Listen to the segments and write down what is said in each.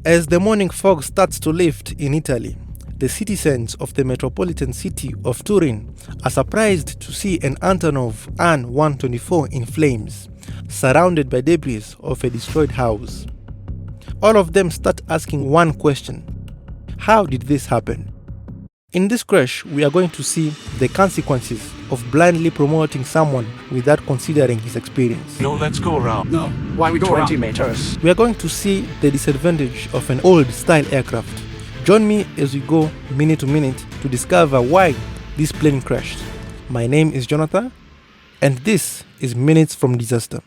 As the morning fog starts to lift in Italy, the citizens of the metropolitan city of Turin are surprised to see an Antonov An-124 in flames, surrounded by debris of a destroyed house. All of them start asking one question: how did this happen? In this crash, we are going to see the consequences of blindly promoting someone without considering his experience. No, let's go around. No, why we go 20 around? meters. We are going to see the disadvantage of an old-style aircraft. Join me as we go minute to minute to discover why this plane crashed. My name is Jonathan, and this is Minutes from Disaster.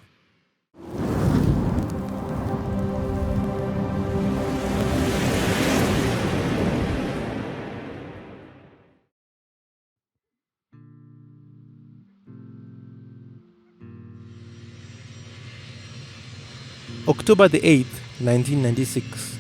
October the 8th, 1996.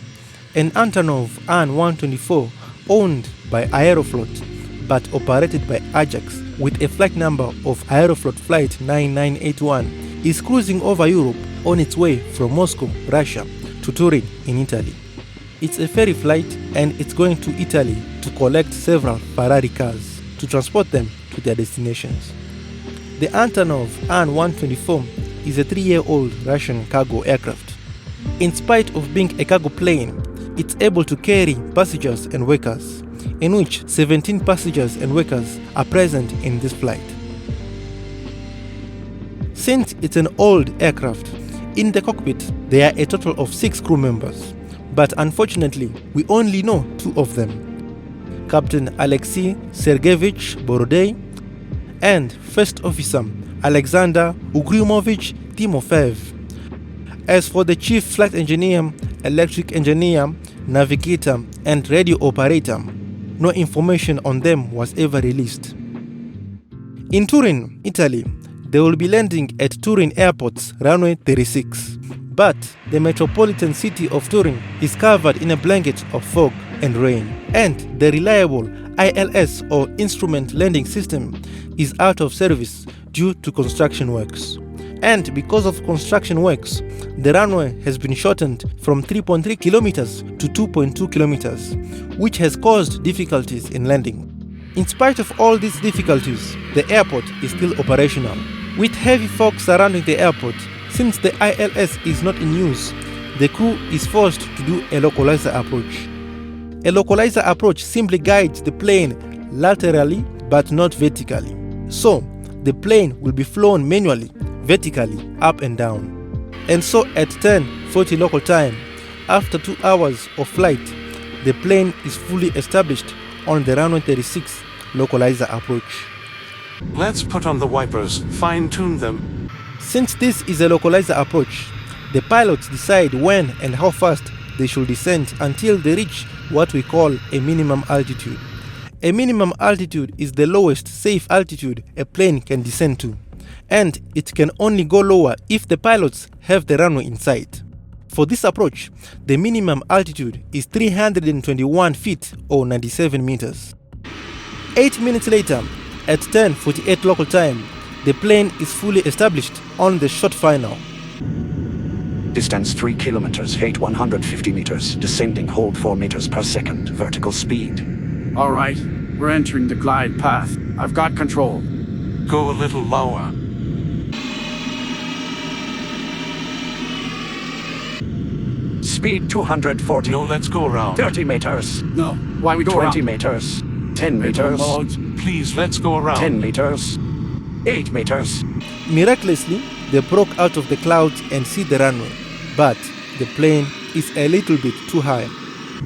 An Antonov An-124 owned by Aeroflot but operated by Ajax with a flight number of Aeroflot Flight 9981 is cruising over Europe on its way from Moscow, Russia to Turin in Italy. It's a ferry flight and it's going to Italy to collect several Ferrari cars to transport them to their destinations. The Antonov An-124 is a 3-year-old Russian cargo aircraft. In spite of being a cargo plane, it's able to carry passengers and workers, in which 17 passengers and workers are present in this flight. Since it's an old aircraft, in the cockpit there are a total of 6 crew members, but unfortunately we only know 2 of them: Captain Alexei Sergeyevich Borodey and First Officer Alexander Ugryumovich Timofeev. As for the chief flight engineer, electric engineer, navigator, and radio operator, no information on them was ever released. In Turin, Italy, they will be landing at Turin Airport's runway 36, but the metropolitan city of Turin is covered in a blanket of fog and rain, and the reliable ILS or Instrument Landing System is out of service due to construction works. And because of construction works, the runway has been shortened from 3.3 kilometers to 2.2 kilometers, which has caused difficulties in landing. In spite of all these difficulties, the airport is still operational. With heavy fog surrounding the airport, since the ILS is not in use, the crew is forced to do a localizer approach. A localizer approach simply guides the plane laterally but not vertically. So, the plane will be flown manually, vertically, up and down. And so at 10:40 local time, after 2 hours of flight, the plane is fully established on the runway 36 localizer approach. Let's put on the wipers, fine-tune them. Since this is a localizer approach, the pilots decide when and how fast they should descend until they reach what we call a minimum altitude. A minimum altitude is the lowest safe altitude a plane can descend to, and it can only go lower if the pilots have the runway in sight. For this approach, the minimum altitude is 321 feet or 97 meters. 8 minutes later, at 10:48 local time, the plane is fully established on the short final. Distance 3 kilometers, height 150 meters, descending, hold 4 meters per second, vertical speed. All right, we're entering the glide path. I've got control. Go a little lower. Speed 240. No, let's go around. 30 meters. No, why we go 20 around? meters. 10 meters. Modes. Please, let's go around. 10 meters. 8 meters. Miraculously, they broke out of the clouds and see the runway, but the plane is a little bit too high.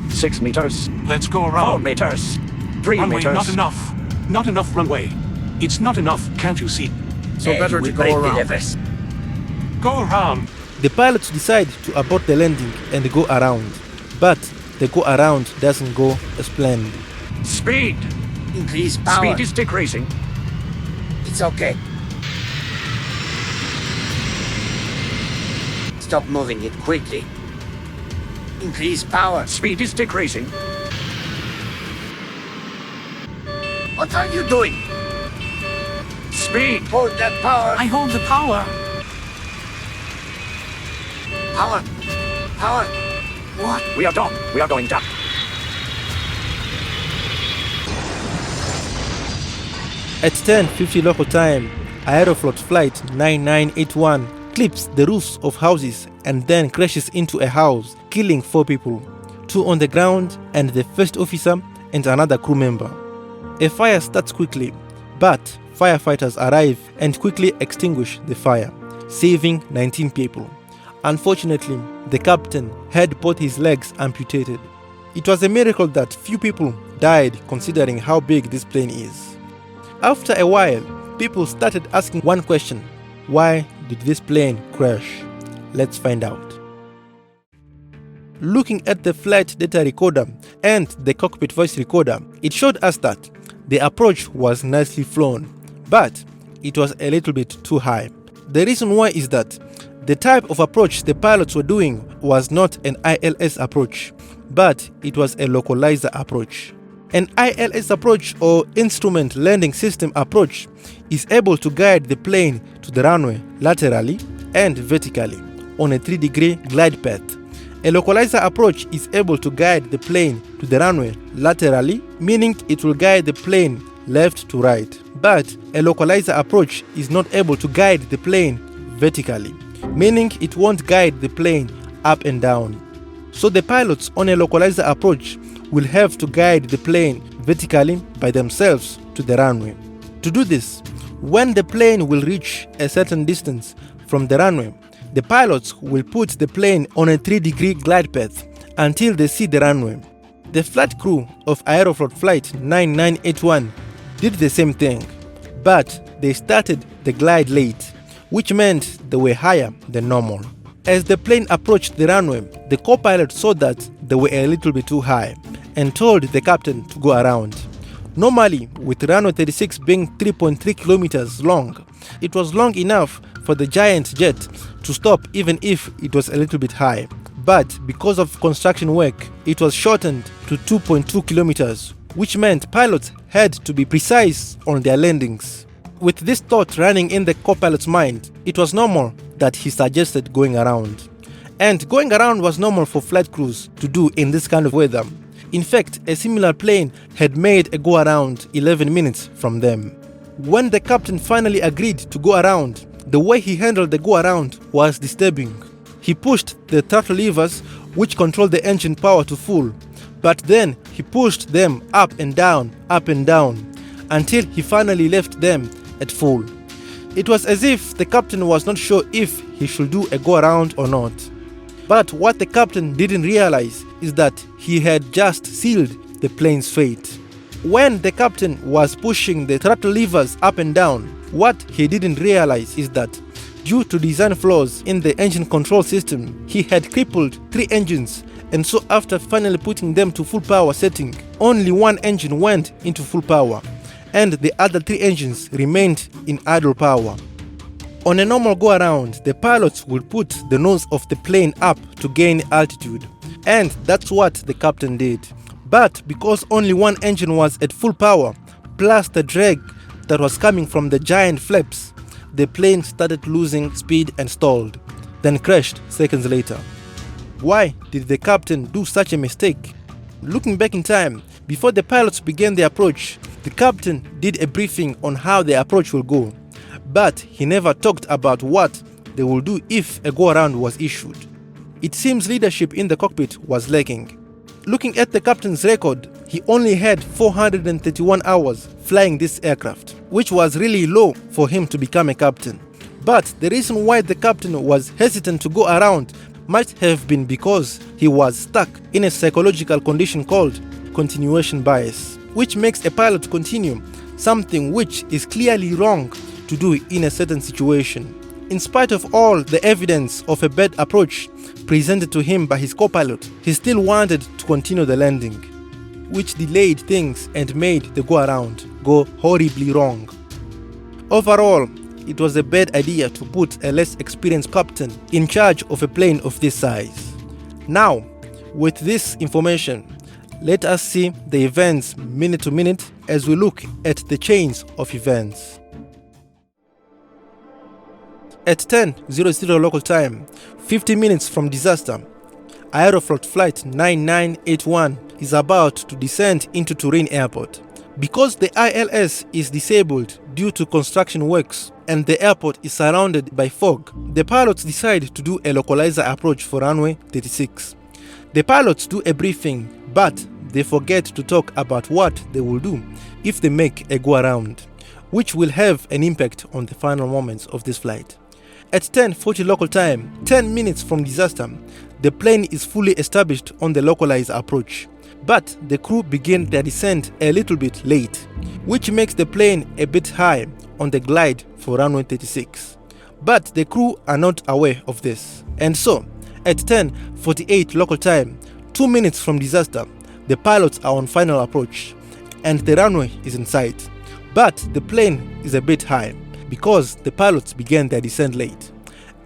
6 meters. Let's go 4 around. meters. 3 Runway, meters. not enough. Not enough runway. It's not enough, can't you see? So better to go around. Go around. The pilots decide to abort the landing and go around, but the go around doesn't go as planned. Speed. Increase power. Speed is decreasing. It's okay. Stop moving it quickly. Increase power. Speed is decreasing. What are you doing? Speed. Hold that power. I hold the power. Power. Power. What? We are done. We are going down. At 10:50 local time, Aeroflot Flight 9981 clips the roofs of houses and then crashes into a house, killing 4 people, 2 on the ground and the first officer and another crew member. A fire starts quickly, but firefighters arrive and quickly extinguish the fire, saving 19 people. Unfortunately, the captain had both his legs amputated. It was a miracle that few people died considering how big this plane is. After a while, people started asking one question: why did this plane crash? Let's find out. Looking at the flight data recorder and the cockpit voice recorder, it showed us that the approach was nicely flown, but it was a little bit too high. The reason why is that the type of approach the pilots were doing was not an ILS approach, but it was a localizer approach. An ILS approach, or instrument landing system approach, is able to guide the plane to the runway laterally and vertically on a 3-degree glide path. A localizer approach is able to guide the plane to the runway laterally, meaning it will guide the plane left to right. But a localizer approach is not able to guide the plane vertically, meaning it won't guide the plane up and down. So the pilots on a localizer approach will have to guide the plane vertically by themselves to the runway. To do this, when the plane will reach a certain distance from the runway, the pilots will put the plane on a 3-degree glide path until they see the runway. The flight crew of Aeroflot Flight 9981 did the same thing, but they started the glide late, which meant they were higher than normal. As the plane approached the runway, the co-pilot saw that they were a little bit too high and told the captain to go around. Normally, with runway 36 being 3.3 kilometers long, it was long enough for the giant jet to stop even if it was a little bit high. But because of construction work, it was shortened to 2.2 kilometers, which meant pilots had to be precise on their landings. With this thought running in the co-pilot's mind, it was normal that he suggested going around. And going around was normal for flight crews to do in this kind of weather. In fact, a similar plane had made a go around 11 minutes from them. When the captain finally agreed to go around, the way he handled the go around was disturbing. He pushed the throttle levers which controlled the engine power to full, but then he pushed them up and down until he finally left them at full. It was as if the captain was not sure if he should do a go around or not. But what the captain didn't realize is that he had just sealed the plane's fate. When the captain was pushing the throttle levers up and down, what he didn't realize is that due to design flaws in the engine control system, he had crippled 3 engines, and so after finally putting them to full power setting, only 1 engine went into full power, and the other 3 engines remained in idle power. On a normal go-around, the pilots would put the nose of the plane up to gain altitude, and that's what the captain did. But because only 1 engine was at full power, plus the drag that was coming from the giant flaps, the plane started losing speed and stalled, then crashed seconds later. Why did the captain do such a mistake? Looking back in time, before the pilots began the approach, the captain did a briefing on how the approach will go, but he never talked about what they will do if a go-around was issued. It seems leadership in the cockpit was lacking. Looking at the captain's record, he only had 431 hours flying this aircraft, which was really low for him to become a captain. But the reason why the captain was hesitant to go around might have been because he was stuck in a psychological condition called continuation bias, which makes a pilot continue something which is clearly wrong to do in a certain situation. In spite of all the evidence of a bad approach presented to him by his co-pilot, he still wanted to continue the landing, which delayed things and made the go-around go horribly wrong. Overall, it was a bad idea to put a less experienced captain in charge of a plane of this size. Now, with this information, let us see the events minute to minute as we look at the chains of events. At 10:00 local time, 50 minutes from disaster, Aeroflot Flight 9981 is about to descend into Turin Airport. Because the ILS is disabled due to construction works and the airport is surrounded by fog, the pilots decide to do a localizer approach for runway 36. The pilots do a briefing, but they forget to talk about what they will do if they make a go-around, which will have an impact on the final moments of this flight. At 10:40 local time, 10 minutes from disaster, the plane is fully established on the localizer approach, but the crew begin their descent a little bit late, which makes the plane a bit high on the glide for runway 36. But the crew are not aware of this, and so at 10:48 local time, 2 minutes from disaster, the pilots are on final approach and the runway is in sight, but the plane is a bit high because the pilots began their descent late.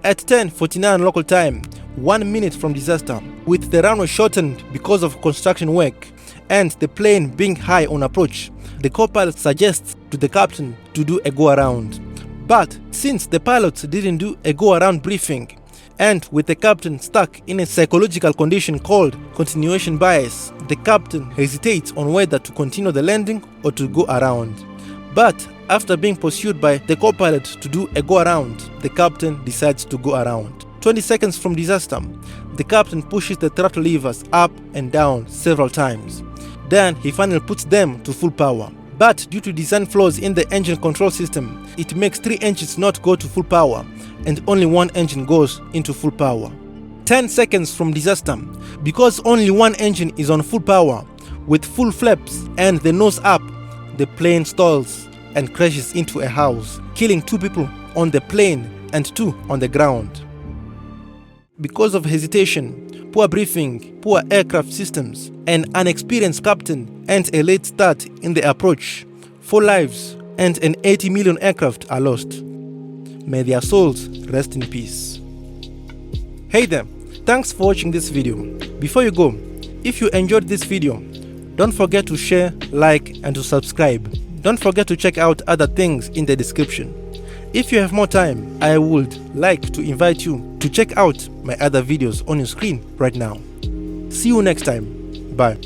At 10:49 local time, 1 minute from disaster, with the runway shortened because of construction work and the plane being high on approach, the co-pilot suggests to the captain to do a go-around. But since the pilots didn't do a go-around briefing, and with the captain stuck in a psychological condition called continuation bias, the captain hesitates on whether to continue the landing or to go around. But after being pursued by the co-pilot to do a go-around, the captain decides to go around. 20 seconds from disaster, the captain pushes the throttle levers up and down several times. Then he finally puts them to full power. But due to design flaws in the engine control system, it makes 3 engines not go to full power and only 1 engine goes into full power. 10 seconds from disaster, because only 1 engine is on full power with full flaps and the nose up, the plane stalls and crashes into a house, killing 2 people on the plane and 2 on the ground. Because of hesitation, poor briefing, poor aircraft systems, an inexperienced captain and a late start in the approach, 4 lives and an 80 million aircraft are lost. May their souls rest in peace. Hey there, thanks for watching this video. Before you go, if you enjoyed this video, don't forget to share, like and to subscribe. Don't forget to check out other things in the description. If you have more time, I would like to invite you to check out my other videos on your screen right now. See you next time. Bye.